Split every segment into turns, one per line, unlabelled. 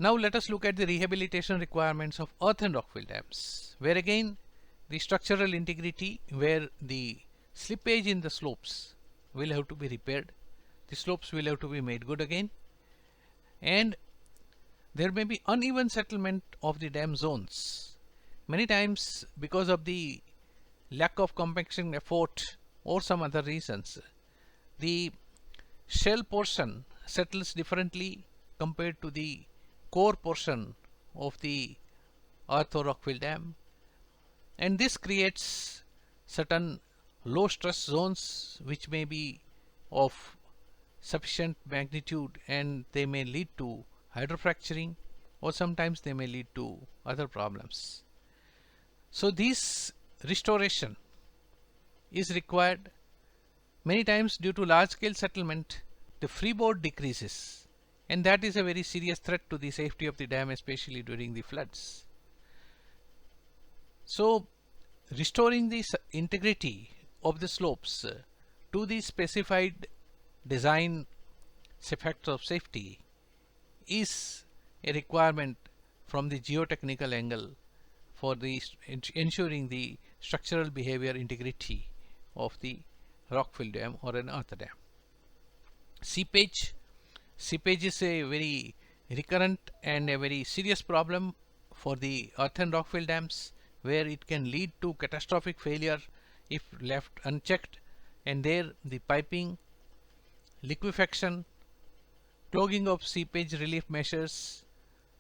Now let us look at the rehabilitation requirements of earth and rockfill dams, where again the structural integrity, where the slippage in the slopes will have to be repaired, the slopes will have to be made good again, and there may be uneven settlement of the dam zones. Many times because of the lack of compaction effort or some other reasons, the shell portion settles differently compared to the core portion of the earth or rockfill dam, and this creates certain low stress zones which may be of sufficient magnitude, and they may lead to hydrofracturing, or sometimes they may lead to other problems. So this restoration is required. Many times due to large scale settlement, the freeboard decreases, and that is a very serious threat to the safety of the dam, especially during the floods. So restoring the integrity of the slopes to the specified design factors of safety is a requirement from the geotechnical angle for the ensuring the structural behavior integrity of the rockfill dam or an earth dam. Seepage is a very recurrent and a very serious problem for the earth and rockfill dams, where it can lead to catastrophic failure if left unchecked, and there the piping, liquefaction, clogging of seepage relief measures,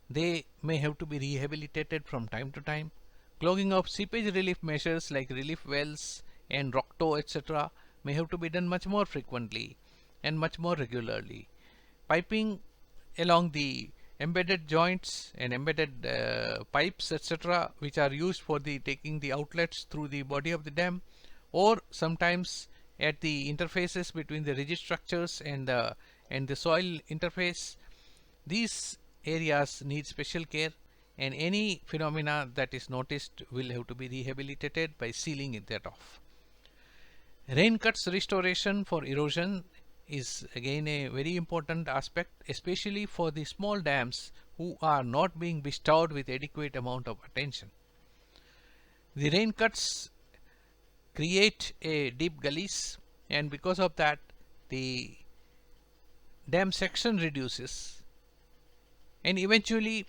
they may have to be rehabilitated from time to time. Clogging of seepage relief measures like relief wells and rock-toe etc. may have to be done much more frequently and much more regularly. Piping along the embedded joints and embedded pipes etc. which are used for the taking the outlets through the body of the dam, or sometimes at the interfaces between the rigid structures and the soil interface, these areas need special care, and any phenomena that is noticed will have to be rehabilitated by sealing that off. Rain cuts restoration for erosion is again a very important aspect, especially for the small dams who are not being bestowed with adequate amount of attention. The rain cuts create a deep gullies, and because of that the dam section reduces, and eventually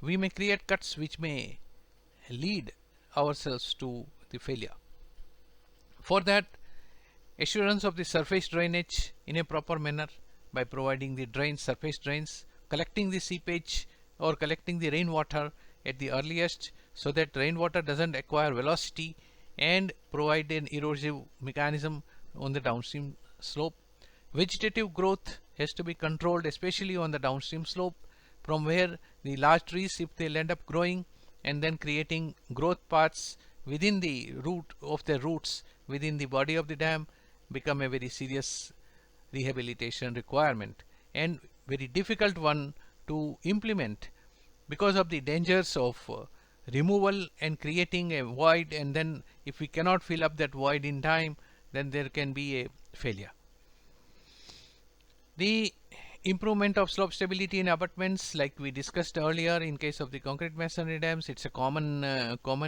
we may create cuts which may lead ourselves to the failure. For that, assurance of the surface drainage in a proper manner by providing the surface drains, collecting the seepage or collecting the rainwater at the earliest so that rainwater doesn't acquire velocity and provide an erosive mechanism on the downstream slope. Vegetative growth has to be controlled, especially on the downstream slope, from where the large trees, if they'll end up growing and then creating growth paths within the root of their roots within the body of the dam, become a very serious rehabilitation requirement and very difficult one to implement because of the dangers of removal and creating a void, and then if we cannot fill up that void in time, then there can be a failure. The improvement of slope stability in abutments, like we discussed earlier, in case of the concrete masonry dams, it's a common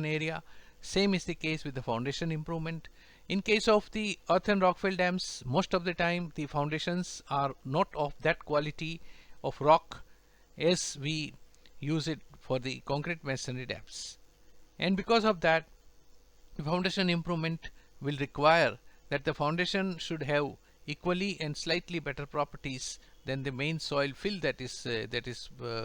area. Same is the case with the foundation improvement. In case of the earth and rockfill dams, most of the time the foundations are not of that quality of rock as we use it for the concrete masonry dams, and because of that the foundation improvement will require that the foundation should have equally and slightly better properties than the main soil fill that is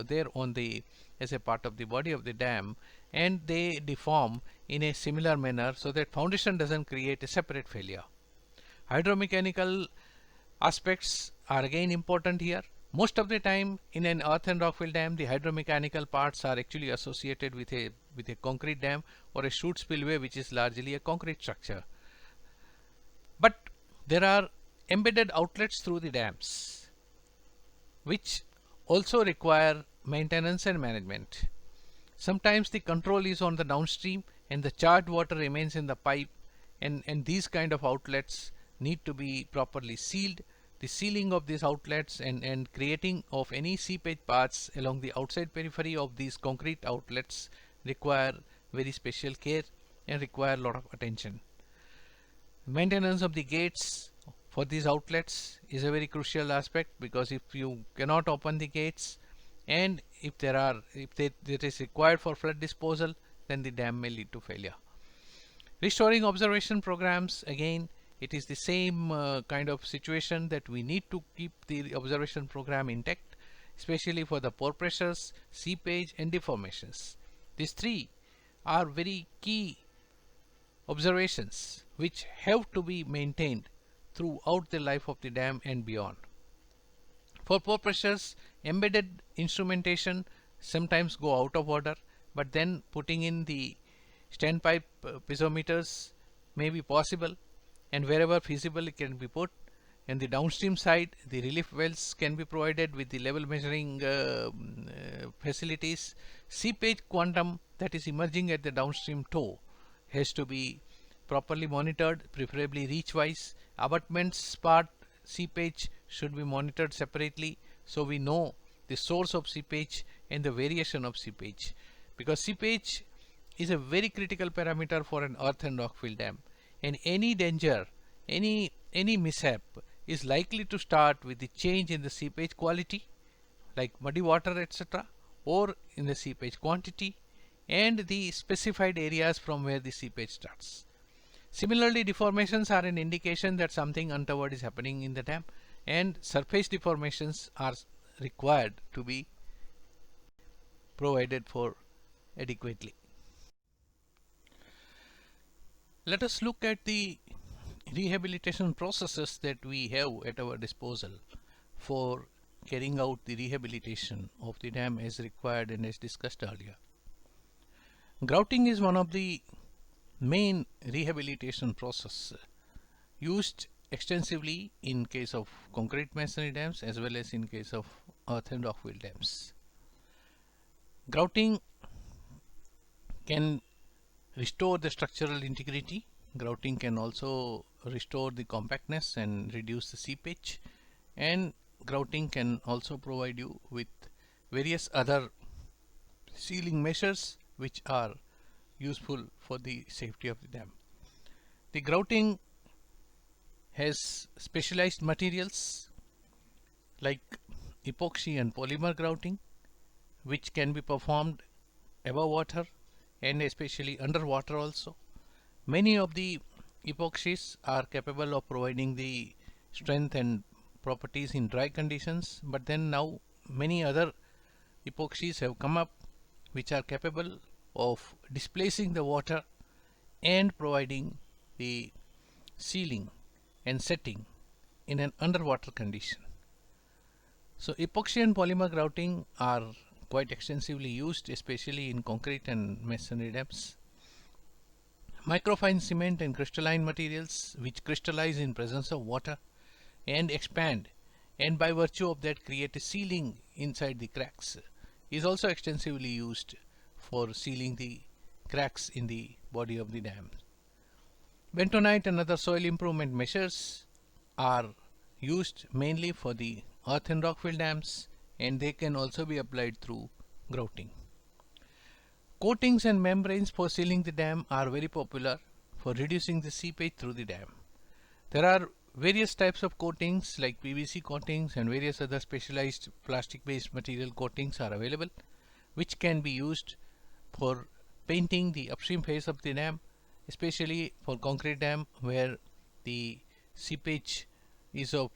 there on the as a part of the body of the dam, and they deform in a similar manner so that foundation doesn't create a separate failure. Hydromechanical aspects are again important here. Most of the time in an earth and rockfill dam, the hydromechanical parts are actually associated with a concrete dam or a chute spillway, which is largely a concrete structure. But there are embedded outlets through the dams which also require maintenance and management. Sometimes the control is on the downstream and the charged water remains in the pipe, and these kind of outlets need to be properly sealed. the sealing of these outlets and creating of any seepage paths along the outside periphery of these concrete outlets require very special care and require a lot of attention. Maintenance of the gates for these outlets is a very crucial aspect, because if you cannot open the gates and if it is required for flood disposal, then the dam may lead to failure. Restoring observation programs, again it is the same kind of situation, that we need to keep the observation program intact, especially for the pore pressures, seepage and deformations. These three are very key observations which have to be maintained throughout the life of the dam and beyond. For pore pressures, embedded instrumentation sometimes go out of order, but then putting in the standpipe piezometers may be possible, and wherever feasible it can be put. And the downstream side, the relief wells can be provided with the level measuring facilities. Seepage quantum that is emerging at the downstream toe has to be properly monitored, preferably reach wise. Abutments part seepage should be monitored separately, so we know the source of seepage and the variation of seepage, because seepage is a very critical parameter for an earth and rockfill dam, and any danger, any mishap is likely to start with the change in the seepage quality, like muddy water etc., or in the seepage quantity and the specified areas from where the seepage starts. Similarly, deformations are an indication that something untoward is happening in the dam, and surface deformations are required to be provided for adequately. Let us look at the rehabilitation processes that we have at our disposal for carrying out the rehabilitation of the dam as required and as discussed earlier. Grouting is one of the main rehabilitation process used extensively in case of concrete masonry dams as well as in case of earth and rockfill dams. Grouting can restore the structural integrity. Grouting can also restore the compactness and reduce the seepage, and grouting can also provide you with various other sealing measures which are useful for the safety of the dam. The grouting has specialized materials like epoxy and polymer grouting, which can be performed above water and especially underwater also. Many of the epoxies are capable of providing the strength and properties in dry conditions, but then now many other epoxies have come up which are capable of displacing the water and providing the sealing and setting in an underwater condition. So epoxy and polymer grouting are quite extensively used, especially in concrete and masonry dams. Microfine cement and crystalline materials which crystallize in presence of water and expand, and by virtue of that create a sealing inside the cracks, is also extensively used for sealing the cracks in the body of the dam. Bentonite and other soil improvement measures are used mainly for the earth and rockfill dams, and they can also be applied through grouting. Coatings and membranes for sealing the dam are very popular for reducing the seepage through the dam. There are various types of coatings like PVC coatings and various other specialized plastic based material coatings are available, which can be used for painting the upstream face of the dam, especially for concrete dam where the seepage is of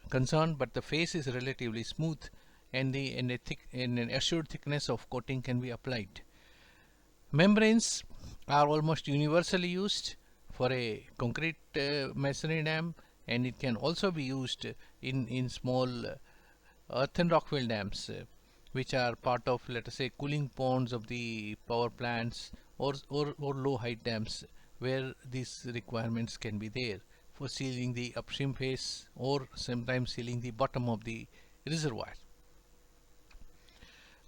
concern but the face is relatively smooth, and an assured thickness of coating can be applied. Membranes are almost universally used for a concrete masonry dam, and it can also be used in small earth and rockfill dams which are part of, let us say, cooling ponds of the power plants or low height dams where these requirements can be there for sealing the upstream face or sometimes sealing the bottom of the reservoir.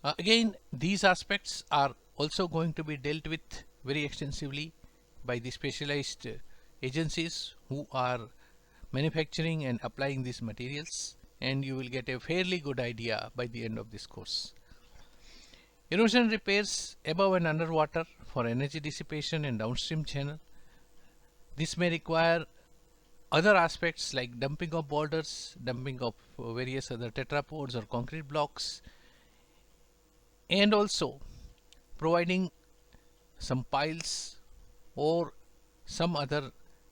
Again, these aspects are also going to be dealt with very extensively by the specialized agencies who are manufacturing and applying these materials, and you will get a fairly good idea by the end of this course. Erosion repairs above and underwater for energy dissipation and downstream channel. This may require other aspects like dumping of boulders, dumping of various other tetrapods or concrete blocks, and also providing some piles or some other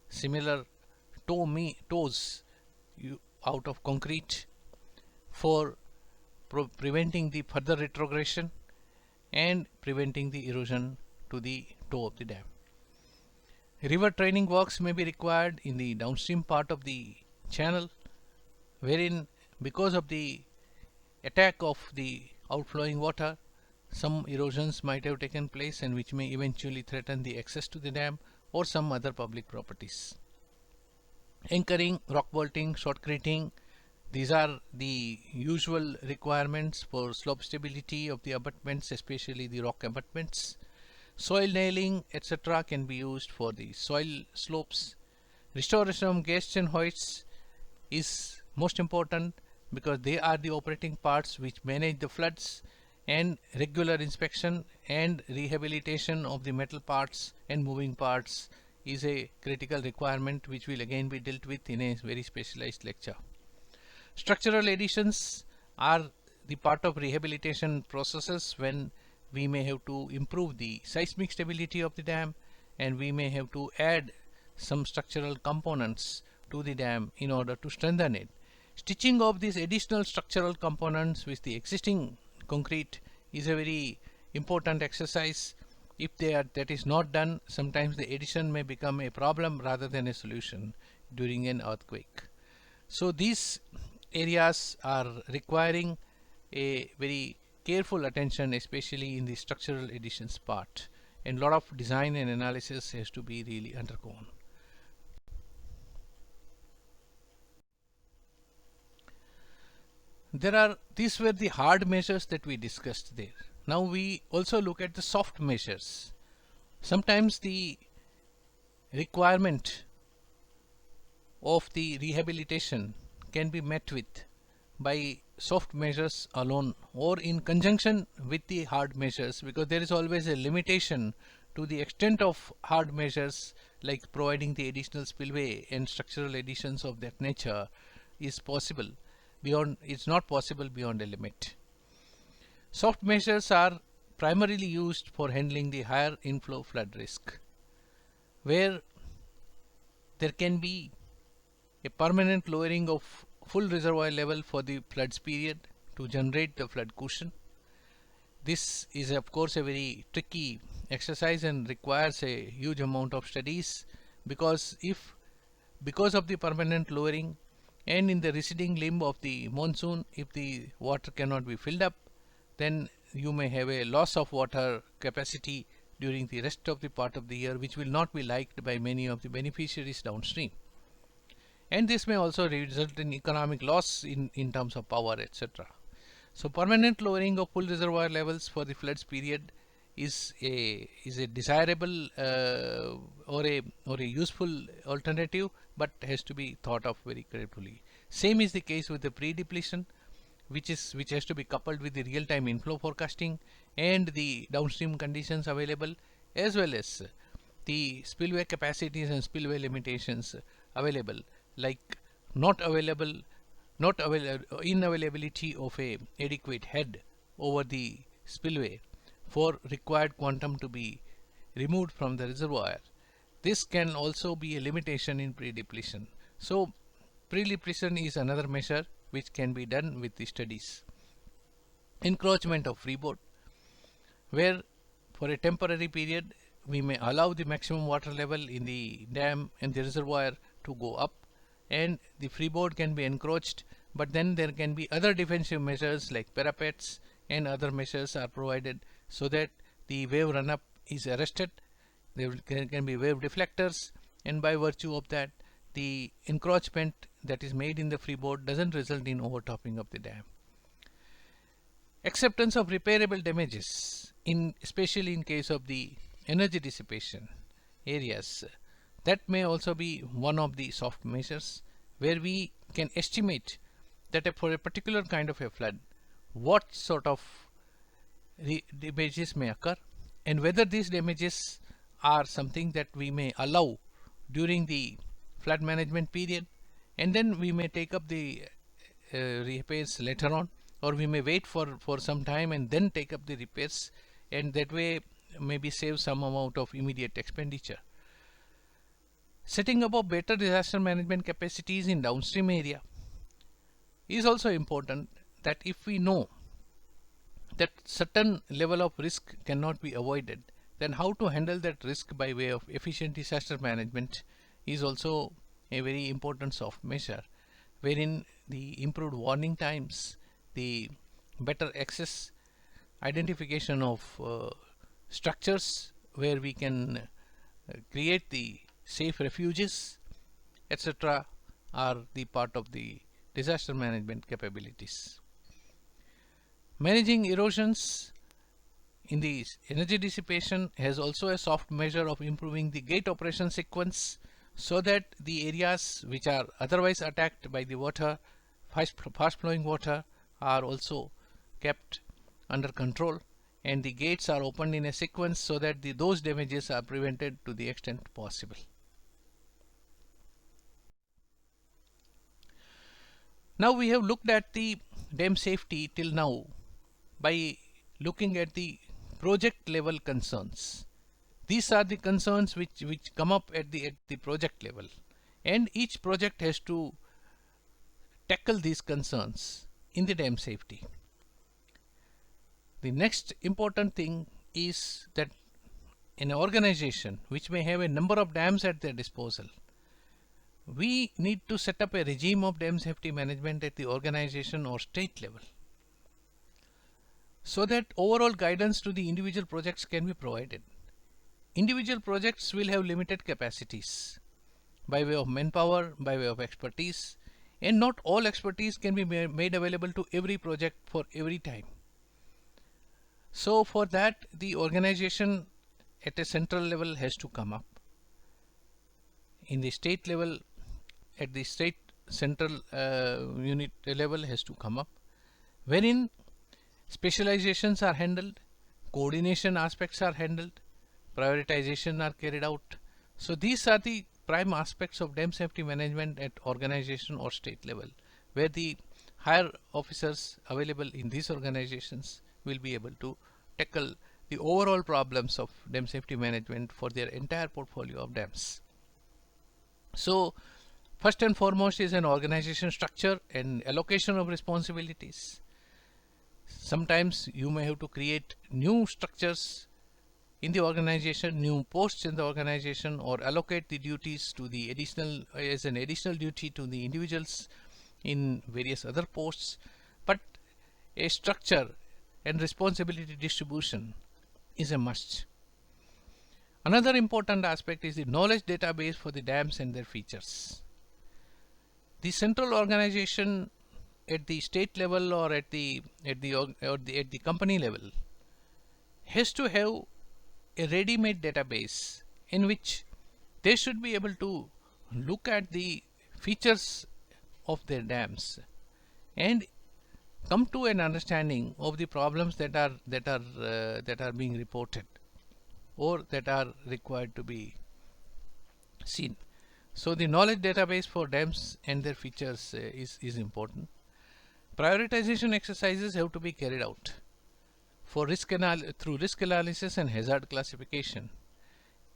similar toes out of concrete for preventing the further retrogression and preventing the erosion to the toe of the dam. River training works may be required in the downstream part of the channel, wherein because of the attack of the outflowing water, some erosions might have taken place and which may eventually threaten the access to the dam or some other public properties. Anchoring, rock bolting, shotcreting, these are the usual requirements for slope stability of the abutments, especially the rock abutments. Soil nailing, etc. can be used for the soil slopes. Restoration of gates and hoists is most important because they are the operating parts which manage the floods, and regular inspection and rehabilitation of the metal parts and moving parts is a critical requirement which will again be dealt with in a very specialized lecture. Structural additions are the part of rehabilitation processes when we may have to improve the seismic stability of the dam, and we may have to add some structural components to the dam in order to strengthen it. Stitching of these additional structural components with the existing concrete is a very important exercise. If that is not done, sometimes the addition may become a problem rather than a solution during an earthquake. So these areas are requiring a very careful attention, especially in the structural additions part, and a lot of design and analysis has to be really undergone. These were the hard measures that we discussed there. Now we also look at the soft measures. Sometimes the requirement of the rehabilitation can be met with by soft measures alone or in conjunction with the hard measures, because there is always a limitation to the extent of hard measures, like providing the additional spillway and structural additions of that nature is possible. It's not possible beyond a limit. Soft measures are primarily used for handling the higher inflow flood risk, where there can be a permanent lowering of full reservoir level for the floods period to generate the flood cushion. This is of course a very tricky exercise and requires a huge amount of studies, because of the permanent lowering and in the receding limb of the monsoon, if the water cannot be filled up, then you may have a loss of water capacity during the rest of the part of the year, which will not be liked by many of the beneficiaries downstream. And this may also result in economic loss in terms of power, etc. So permanent lowering of full reservoir levels for the floods period is a desirable or a useful alternative, but has to be thought of very carefully. Same is the case with the pre-depletion, which has to be coupled with the real-time inflow forecasting and the downstream conditions available, as well as the spillway capacities and spillway limitations available, like inavailability of a adequate head over the spillway for required quantum to be removed from the reservoir. This can also be a limitation in pre-depletion. So pre-depletion is another measure which can be done with the studies. Encroachment of freeboard, where for a temporary period we may allow the maximum water level in the dam and the reservoir to go up, and the freeboard can be encroached, but then there can be other defensive measures like parapets and other measures are provided so that the wave run-up is arrested. There can be wave deflectors, and by virtue of that, the encroachment that is made in the freeboard doesn't result in overtopping of the dam. Acceptance of repairable damages, especially in case of the energy dissipation areas, that may also be one of the soft measures, where we can estimate that for a particular kind of a flood, what sort of damages may occur, and whether these damages are something that we may allow during the flood management period, and then we may take up the repairs later on, or we may wait for some time and then take up the repairs, and that way maybe save some amount of immediate expenditure. Setting up of better disaster management capacities in downstream area is also important, that if we know that certain level of risk cannot be avoided, then how to handle that risk by way of efficient disaster management is also a very important soft measure, wherein the improved warning times, the better access, identification of structures where we can create the safe refuges, etc., are the part of the disaster management capabilities. Managing erosions in the energy dissipation has also a soft measure of improving the gate operation sequence, so that the areas which are otherwise attacked by the water, fast flowing water, are also kept under control, and the gates are opened in a sequence so that those damages are prevented to the extent possible. Now we have looked at the dam safety till now by looking at the project level concerns. These are the concerns which come up at the project level, and each project has to tackle these concerns in the dam safety. The next important thing is that in an organization which may have a number of dams at their disposal, we need to set up a regime of dam safety management at the organization or state level, so that overall guidance to the individual projects can be provided. Individual projects will have limited capacities by way of manpower, by way of expertise, and not all expertise can be made available to every project for every time. So for that, the organization at a central level has to come up. In the state level, at the state central unit level has to come up, wherein specializations are handled, coordination aspects are handled, prioritization are carried out. So these are the prime aspects of dam safety management at organization or state level, where the higher officers available in these organizations will be able to tackle the overall problems of dam safety management for their entire portfolio of dams. So first and foremost is an organization structure and allocation of responsibilities. Sometimes you may have to create new structures in the organization, new posts in the organization, or allocate the duties to the additional as an additional duty to the individuals in various other posts. But a structure and responsibility distribution is a must. Another important aspect is the knowledge database for the dams and their features. The central organization at the state level or at the company level has to have a ready-made database in which they should be able to look at the features of their dams and come to an understanding of the problems that are being reported or that are required to be seen. So the knowledge database for dams and their features is important. Prioritization exercises have to be carried out for through risk analysis and hazard classification.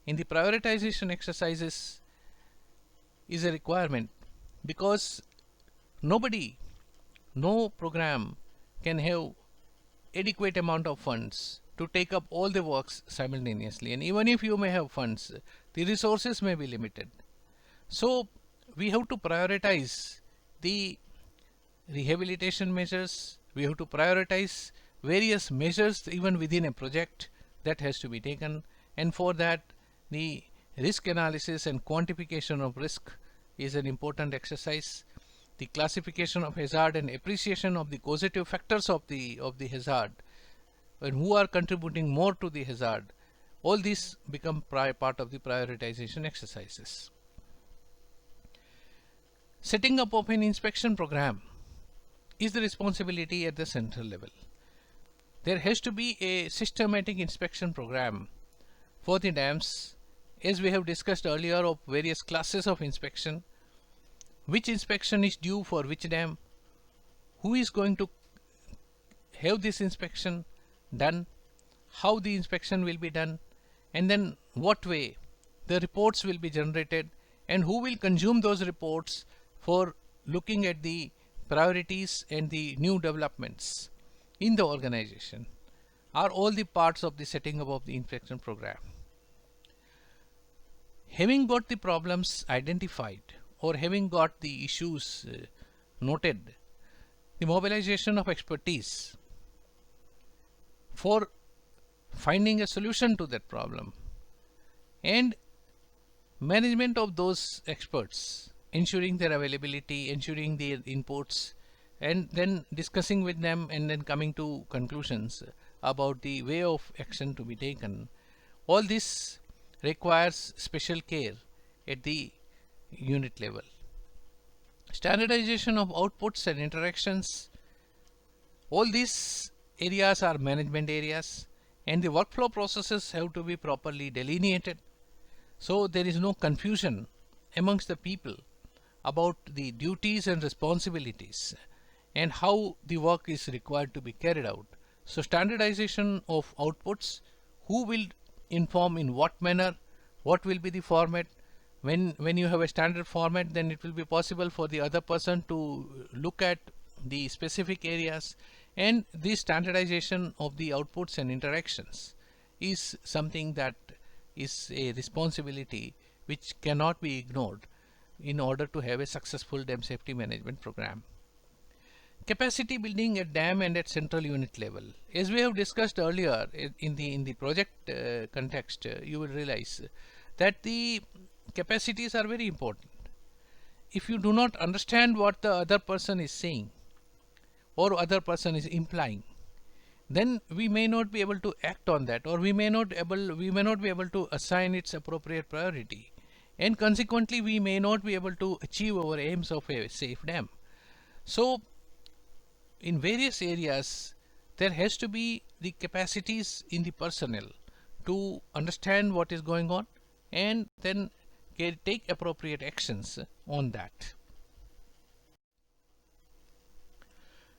In the prioritization exercises is a requirement, because no program can have adequate amount of funds to take up all the works simultaneously, and even if you may have funds, the resources may be limited. So we have to prioritize the rehabilitation measures, we have to prioritize various measures even within a project that has to be taken, and for that the risk analysis and quantification of risk is an important exercise. The classification of hazard and appreciation of the causative factors of the hazard and who are contributing more to the hazard, all these become part of the prioritization exercises. Setting up of an inspection program is the responsibility at the central level. There has to be a systematic inspection program for the dams, as we have discussed earlier, of various classes of inspection, which inspection is due for which dam, who is going to have this inspection done, how the inspection will be done, and then what way the reports will be generated, and who will consume those reports for looking at the priorities and the new developments in the organization, are all the parts of the setting up of the inspection program. Having got the problems identified or having got the issues noted, the mobilization of expertise for finding a solution to that problem and management of those experts, ensuring their availability, ensuring their inputs, and then discussing with them and then coming to conclusions about the way of action to be taken. All this requires special care at the unit level. Standardization of outputs and interactions, all these areas are management areas, and the workflow processes have to be properly delineated so there is no confusion amongst the people about the duties and responsibilities and how the work is required to be carried out. So standardization of outputs, who will inform in what manner, what will be the format. When you have a standard format, then it will be possible for the other person to look at the specific areas, and the standardization of the outputs and interactions is something that is a responsibility which cannot be ignored in order to have a successful dam safety management program. Capacity building at dam and at central unit level. As we have discussed earlier in the project context, you will realize that the capacities are very important. If you do not understand what the other person is saying or other person is implying, then we may not be able to act on that, or we may not be able to assign its appropriate priority, and consequently we may not be able to achieve our aims of a safe dam. So in various areas there has to be the capacities in the personnel to understand what is going on and then take appropriate actions on that.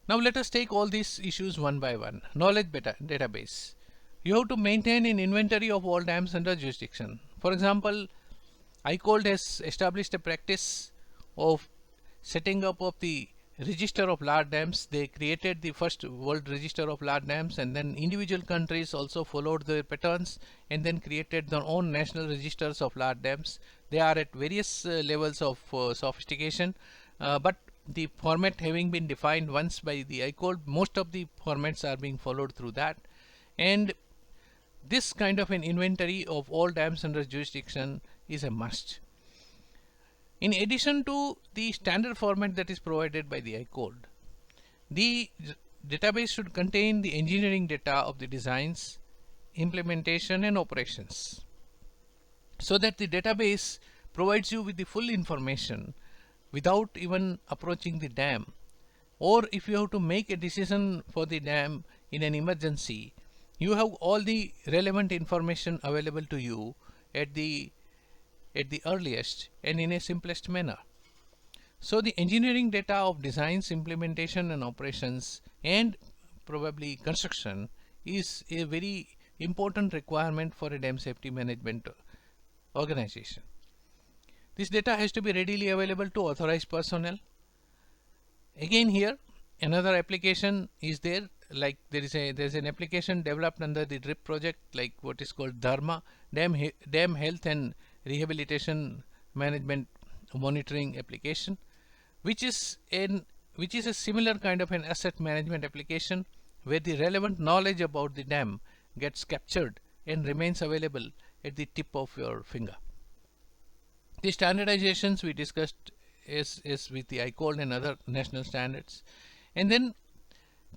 Now let us take all these issues one by one. Knowledge database. You have to maintain an inventory of all dams under jurisdiction. For example, ICOLD has established a practice of setting up of the register of large dams. They created the first world register of large dams, and then individual countries also followed their patterns and then created their own national registers of large dams. They are at various levels of sophistication, but the format having been defined once by the ICOLD, most of the formats are being followed through that, and this kind of an inventory of all dams under jurisdiction is a must. In addition to the standard format that is provided by the ICOLD, the database should contain the engineering data of the designs, implementation and operations, so that the database provides you with the full information without even approaching the dam. Or if you have to make a decision for the dam in an emergency, you have all the relevant information available to you at the earliest and in a simplest manner. So the engineering data of designs, implementation and operations and probably construction is a very important requirement for a dam safety management organization. This data has to be readily available to authorized personnel. Again, here another application is there, like there's an application developed under the DRIP project, like what is called Dharma, Dam Health and Rehabilitation Management Monitoring application, which is a similar kind of an asset management application where the relevant knowledge about the dam gets captured and remains available at the tip of your finger. The standardizations we discussed is with the ICOLD and other national standards, and then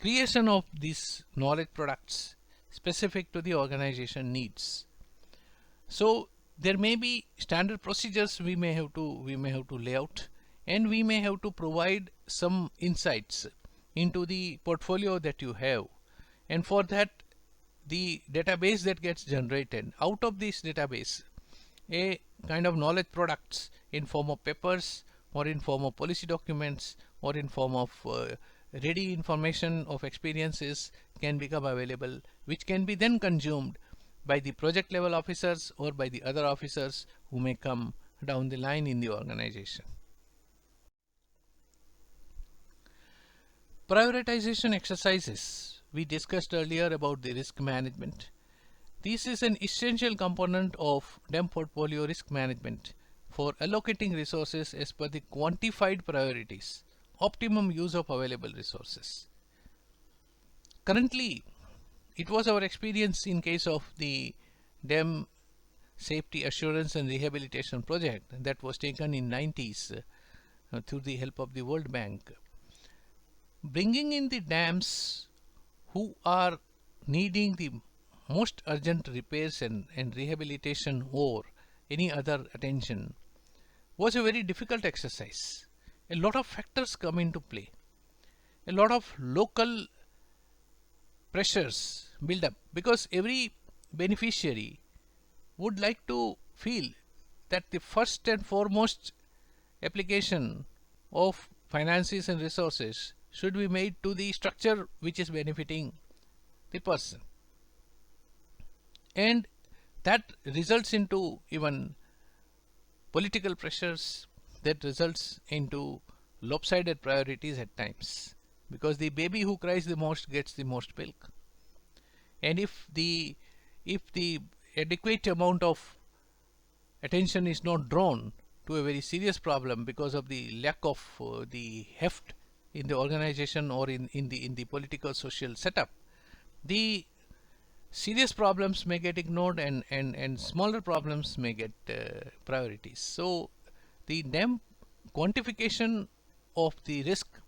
creation of these knowledge products specific to the organization needs. So there may be standard procedures we may have to lay out, and we may have to provide some insights into the portfolio that you have, and for that the database that gets generated out of this database, a kind of knowledge products in form of papers or in form of policy documents or in form of ready information of experiences can become available, which can be then consumed by the project level officers or by the other officers who may come down the line in the organization. Prioritization exercises. We discussed earlier about the risk management. This is an essential component of DEM portfolio risk management for allocating resources as per the quantified priorities, optimum use of available resources. Currently, it was our experience in case of the DEM Safety Assurance and Rehabilitation Project that was taken in 90s through the help of the World Bank. Bringing in the dams who are needing the most urgent repairs and rehabilitation or any other attention was a very difficult exercise. A lot of factors come into play. A lot of local pressures build up because every beneficiary would like to feel that the first and foremost application of finances and resources should be made to the structure which is benefiting the person, and that results into even political pressures, that results into lopsided priorities at times, because the baby who cries the most gets the most milk, and if the adequate amount of attention is not drawn to a very serious problem because of the lack of the heft in the organization or in the political social setup, the serious problems may get ignored and smaller problems may get priorities. So the DEM quantification of the risk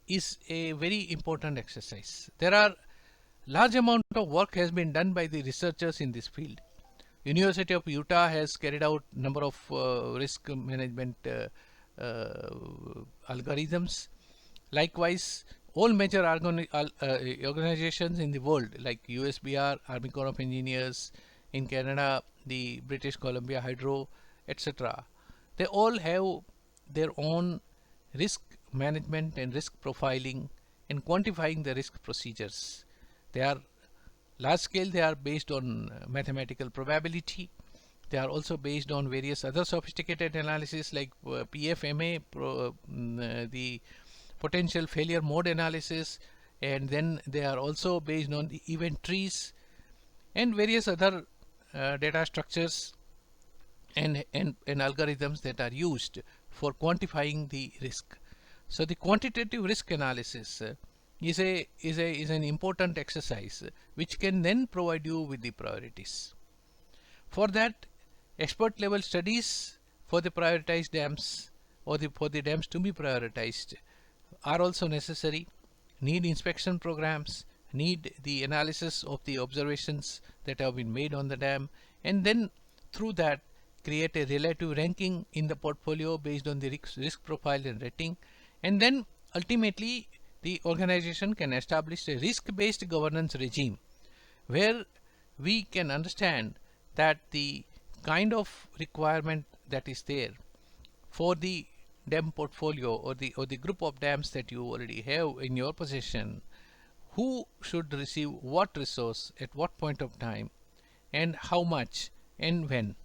is a very important exercise. There are large amount of work has been done by the researchers in this field. University of Utah has carried out number of risk management algorithms. Likewise, all major organizations in the world like USBR, Army Corps of Engineers, in Canada the British Columbia Hydro, etc., they all have their own risk management and risk profiling and quantifying the risk procedures. They are large scale, they are based on mathematical probability. They are also based on various other sophisticated analysis like PFMA, the potential failure mode analysis, and then they are also based on the event trees and various other data structures and algorithms that are used for quantifying the risk. So the quantitative risk analysis is an important exercise which can then provide you with the priorities. For that, expert level studies for the prioritized dams or for the dams to be prioritized are also necessary. Need inspection programs, need the analysis of the observations that have been made on the dam, and then through that create a relative ranking in the portfolio based on the risk profile and rating, and then ultimately the organization can establish a risk-based governance regime where we can understand that the kind of requirement that is there for the DEM portfolio or the group of dams that you already have in your possession, who should receive what resource at what point of time and how much and when.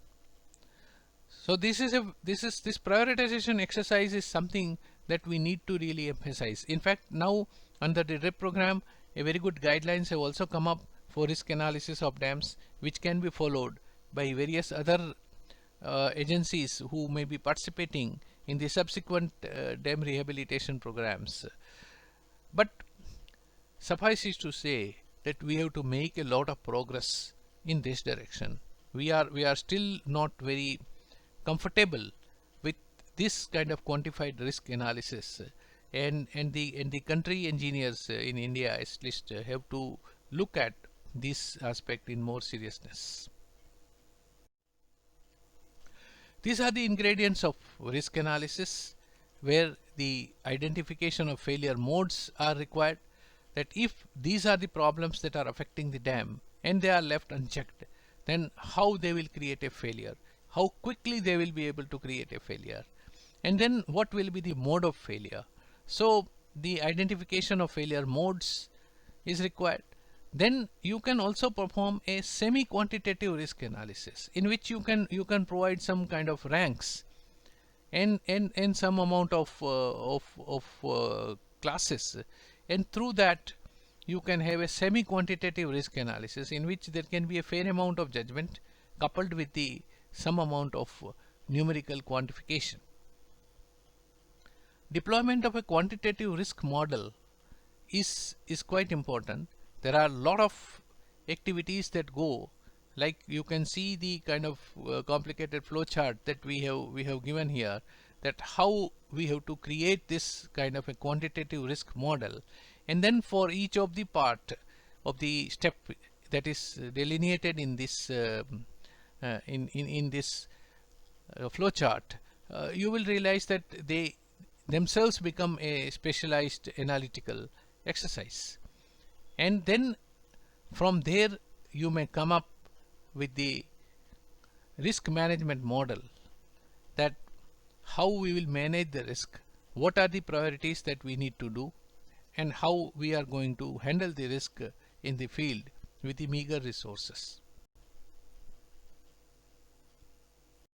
So this prioritization exercise is something that we need to really emphasize. In fact, now under the RIP program, a very good guidelines have also come up for risk analysis of dams, which can be followed by various other agencies who may be participating in the subsequent dam rehabilitation programs. But suffice it to say that we have to make a lot of progress in this direction. We are still not very comfortable with this kind of quantified risk analysis, and the country engineers in India at least have to look at this aspect in more seriousness. These are the ingredients of risk analysis. where the identification of failure modes are required, that if these are the problems that are affecting the dam and they are left unchecked, then how they will create a failure, how quickly they will be able to create a failure, and then what will be the mode of failure. So the identification of failure modes is required. Then you can also perform a semi-quantitative risk analysis, in which you can provide some kind of ranks and some amount of classes, and through that you can have a semi-quantitative risk analysis in which there can be a fair amount of judgment coupled with the some amount of numerical quantification. Deployment of a quantitative risk model is quite important. There are a lot of activities that go, like you can see the kind of complicated flow chart that we have given here, that how we have to create this kind of a quantitative risk model, and then for each of the part of the step that is delineated in this in this flow chart, you will realize that they themselves become a specialized analytical exercise, and then from there you may come up with the risk management model, that how we will manage the risk, what are the priorities that we need to do, and how we are going to handle the risk in the field with the meager resources.